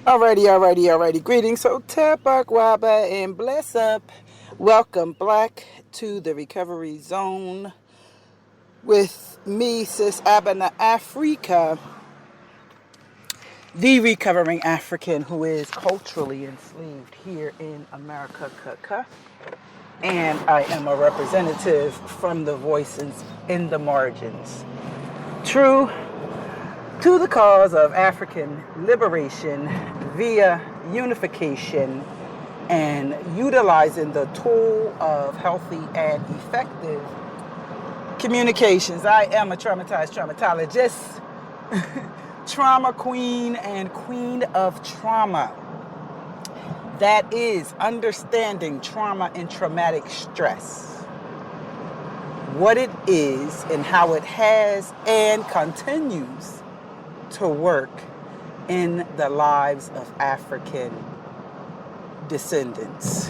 Alrighty. Greetings, Hotep, Waba, and bless up. Welcome, Black, to the Recovery Zone with me, Sis Abana Africa, the recovering African who is culturally enslaved here in America. And I am a representative from the voices in the margins. True to the cause of African liberation via unification and utilizing the tool of healthy and effective communications. I am a traumatized traumatologist, trauma queen and queen of trauma. That is understanding trauma and traumatic stress. What it is and how it has and continues to work in the lives of African descendants.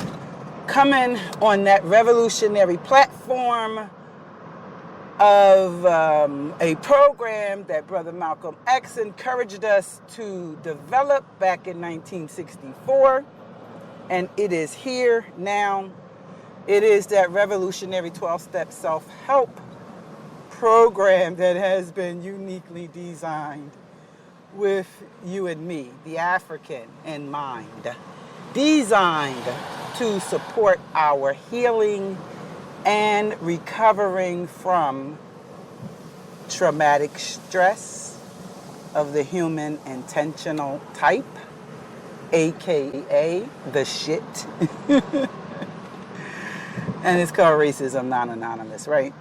Coming on that revolutionary platform of a program that Brother Malcolm X encouraged us to develop back in 1964, and it is here now. It is that revolutionary 12-step self-help program that has been uniquely designed with you and me, the African, in mind. Designed to support our healing and recovering from traumatic stress of the human intentional type, aka the shit. And it's called Racism Non-Anonymous, right?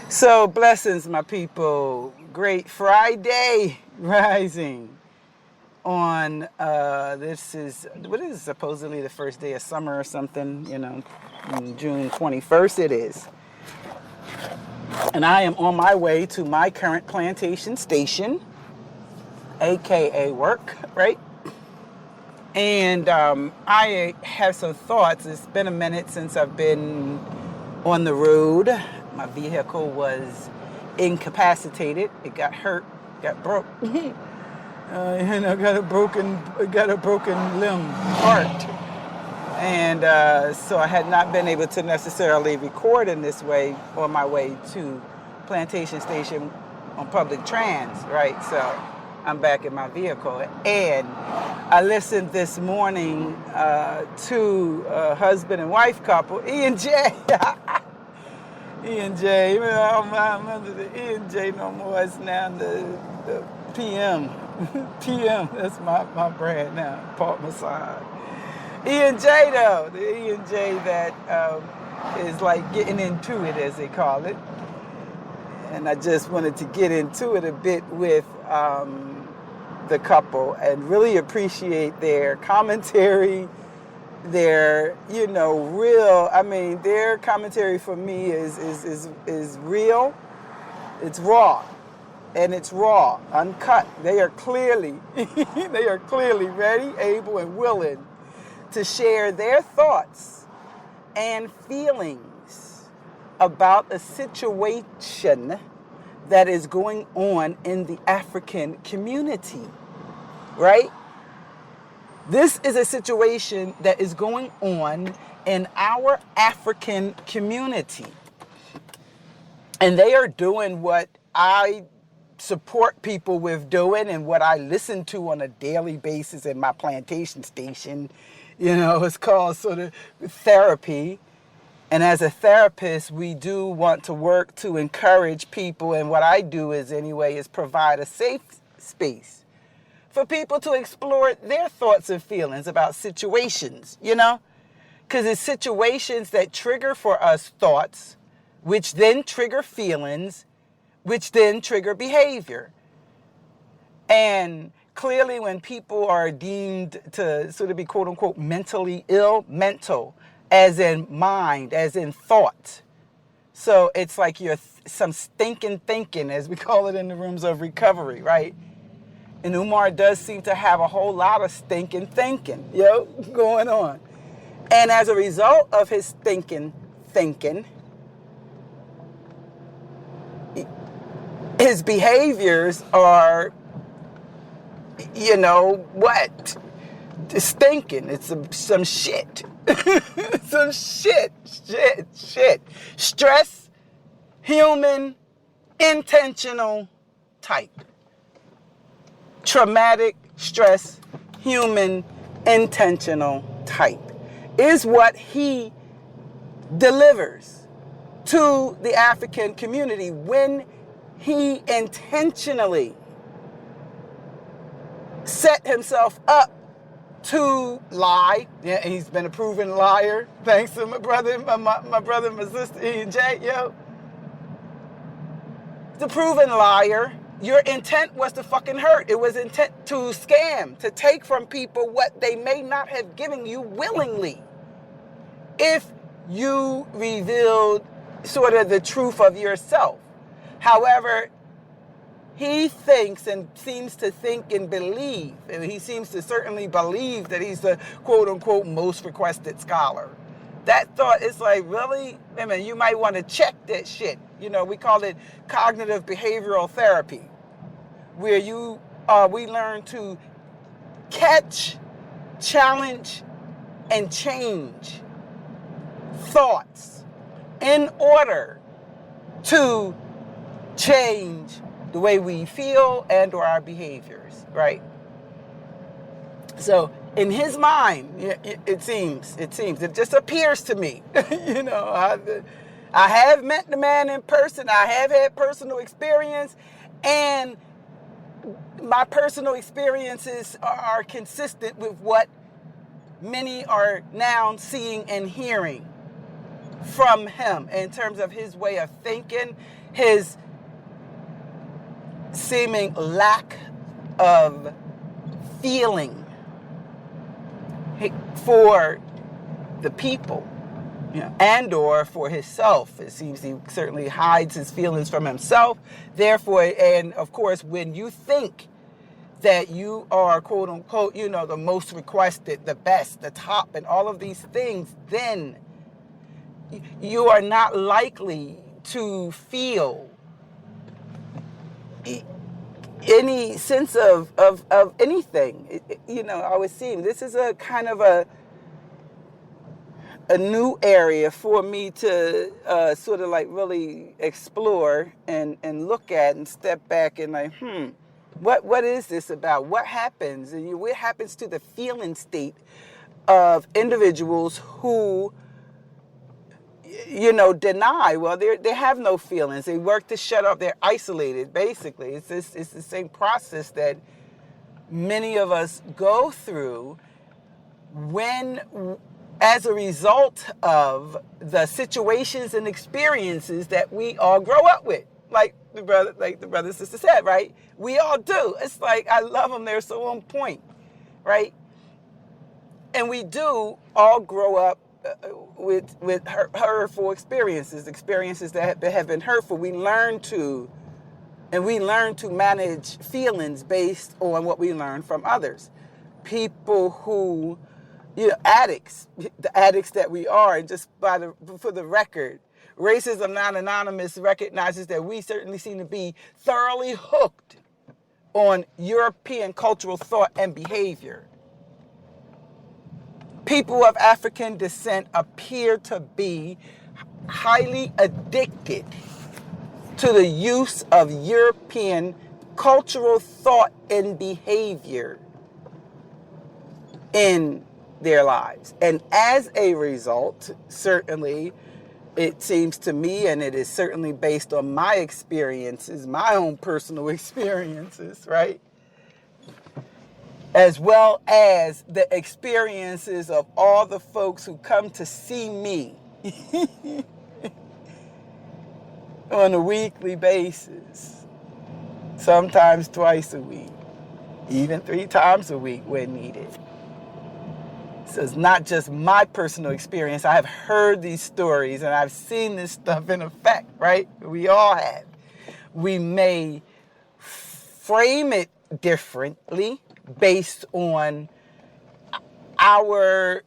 So blessings, my people. Great Friday rising on this is what is supposedly the first day of summer or something, June 21st it is. And I am on my way to my current plantation station, aka work, right? And I have some thoughts. It's been a minute since I've been on the road. My vehicle was incapacitated. It got hurt, got broke. And I got a broken limb, heart. And so I had not been able to necessarily record in this way on my way to Plantation Station on public trans, right? So I'm back in my vehicle. And I listened this morning to a husband and wife couple, E and J. E and J, I'm under the E and J no more. It's now the PM. PM, that's my brand now, Port Masad. E and J though, the E and J that is like getting into it, as they call it. And I just wanted to get into it a bit with the couple and really appreciate their commentary, their, real, their commentary for me is real, it's raw. And it's raw, uncut. They are clearly ready, able, and willing to share their thoughts and feelings about a situation that is going on in the African community, right? This is a situation that is going on in our African community. And they are doing what I support people with doing and what I listen to on a daily basis in my plantation station. It's called sort of therapy. And as a therapist, we do want to work to encourage people. And what I do is provide a safe space for people to explore their thoughts and feelings about situations, because it's situations that trigger for us thoughts, which then trigger feelings, which then trigger behavior. And clearly when people are deemed to sort of be quote unquote mentally ill, mental, as in mind, as in thought. So it's like you're some stinking thinking, as we call it in the rooms of recovery, right? And Umar does seem to have a whole lot of stinking thinking, going on. And as a result of his stinking thinking, his behaviors are, stinking. It's some shit. Some shit. Stress, human, intentional type. Traumatic, stress, human, intentional type is what he delivers to the African community when he intentionally set himself up to lie. Yeah, he's been a proven liar. Thanks to my brother, my sister, E and J, yo. The proven liar. Your intent was to fucking hurt. It was intent to scam, to take from people what they may not have given you willingly. If you revealed sort of the truth of yourself. However, he thinks and seems to think and believe, and he seems to certainly believe that he's the quote-unquote most requested scholar. That thought is like, really? I mean, you might want to check that shit. You know, we call it cognitive behavioral therapy, where we learn to catch, challenge, and change thoughts in order to change the way we feel and or our behaviors, right? So in his mind, it seems, it just appears to me, you know, I have met the man in person, I have had personal experience, and my personal experiences are consistent with what many are now seeing and hearing from him in terms of his way of thinking, his seeming lack of feeling for the people, you know, and or for himself. It seems he certainly hides his feelings from himself. Therefore, and of course, when you think that you are, quote unquote, you know, the most requested, the best, the top, and all of these things, then you are not likely to feel any sense of anything. You know, I was seeing this is a kind of a new area for me to sort of like really explore and look at and step back and like, what is this about? What happens? And what happens to the feeling state of individuals who, you know, deny? Well, they have no feelings. They work to shut up. They're isolated, basically. It's the same process that many of us go through when, as a result of the situations and experiences that we all grow up with. Like the brother sister said, right? We all do. It's like, I love them. They're so on point, right? And we do all grow up with hurtful experiences that have been hurtful. We learn to manage feelings based on what we learn from others. People who, you know, the addicts that we are, and just for the record, Racism Not Anonymous recognizes that we certainly seem to be thoroughly hooked on European cultural thought and behavior. People of African descent appear to be highly addicted to the use of European cultural thought and behavior in their lives. And as a result, certainly, it seems to me, and it is certainly based on my experiences, my own personal experiences, right? As well as the experiences of all the folks who come to see me on a weekly basis, sometimes twice a week, even 3 times a week when needed. So it's not just my personal experience. I have heard these stories and I've seen this stuff in effect, right? We all have. We may frame it differently based on our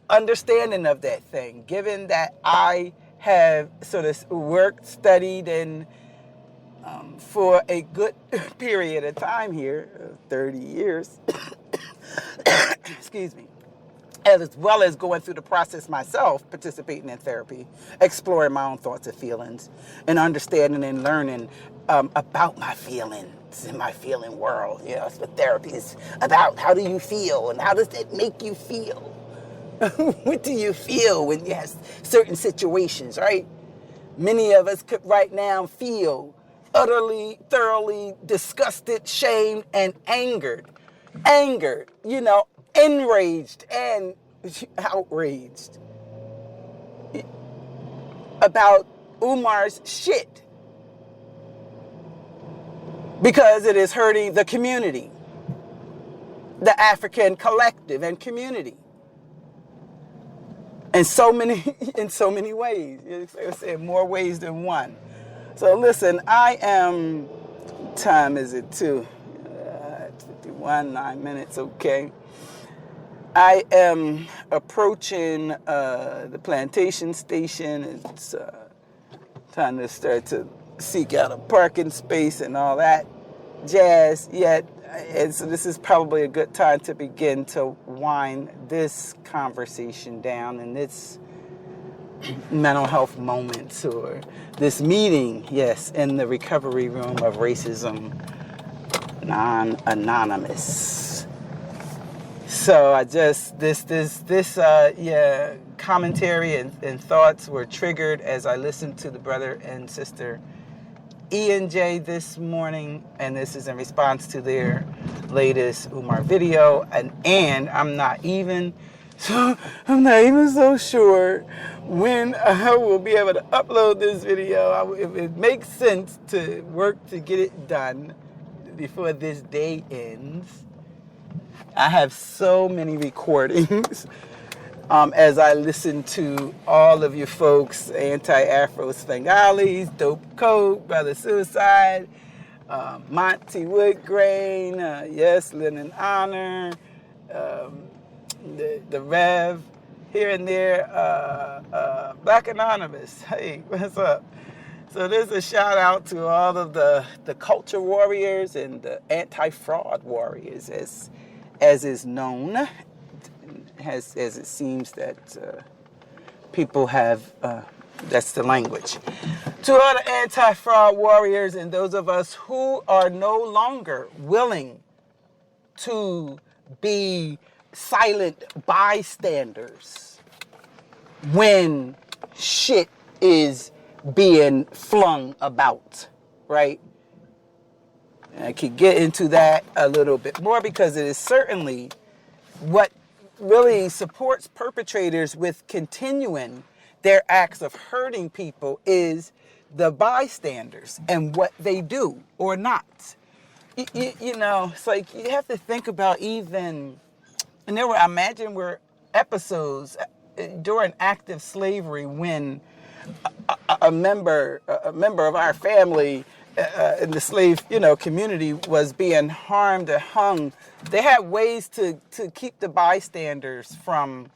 understanding of that thing, given that I have sort of worked, studied, and for a good period of time here, 30 years, excuse me, as well as going through the process myself, participating in therapy, exploring my own thoughts and feelings, and understanding and learning about my feelings in my feeling world. You know, that's what therapy is about. How do you feel, and how does it make you feel? What do you feel when you have certain situations, right? Many of us could right now feel utterly, thoroughly disgusted, shamed, and angered, you know, enraged and outraged about Umar's shit because it is hurting the community, the African collective and community. In so many ways. I said more ways than one. So listen, time is it 51, 9 minutes, okay. I am approaching the plantation station. It's time to start to seek out a parking space and all that jazz. And so this is probably a good time to begin to wind this conversation down and this mental health moments or this meeting, yes, in the recovery room of racism non-anonymous. So I just, commentary and thoughts were triggered as I listened to the brother and sister E&J this morning, and this is in response to their latest Umar video, and I'm not even so sure when I will be able to upload this video. If it makes sense to work to get it done before this day ends. I have so many recordings as I listen to all of you folks, anti-afro Svengalis, Dope Coke, Brother Suicide, Monty Woodgrain, yes, Linen Honor, the Rev, here and there, Black Anonymous. Hey, what's up? So there's a shout out to all of the culture warriors and the anti-fraud warriors, as is known, as it seems that people have, that's the language. To all the anti-fraud warriors and those of us who are no longer willing to be silent bystanders when shit is being flung about, right? And I could get into that a little bit more because it is certainly what really supports perpetrators with continuing their acts of hurting people is the bystanders and what they do or not. You know, it's like you have to think about even, and there were, I imagine, were episodes during active slavery when a member of our family in the slave, community was being harmed or hung. They had ways to keep the bystanders from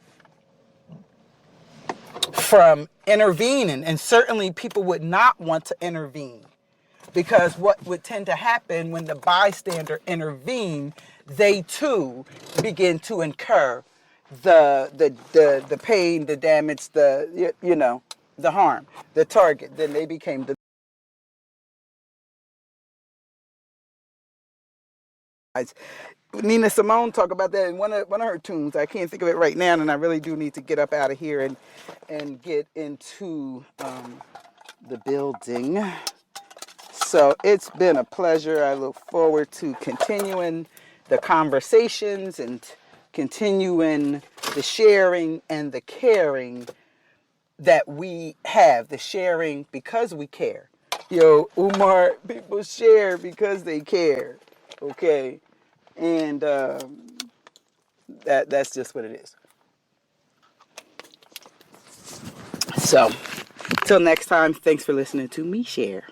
intervening, and certainly people would not want to intervene, because what would tend to happen when the bystander intervened, they too begin to incur the pain, the damage, the harm, the target. Then they became the Nina Simone talked about that in one of her tunes. I can't think of it right now, and I really do need to get up out of here and get into the building. So it's been a pleasure. I look forward to continuing the conversations and continuing the sharing and the caring that we have. The sharing because we care. Umar, people share because they care. Okay? And that's just what it is. So, till next time, thanks for listening to me share.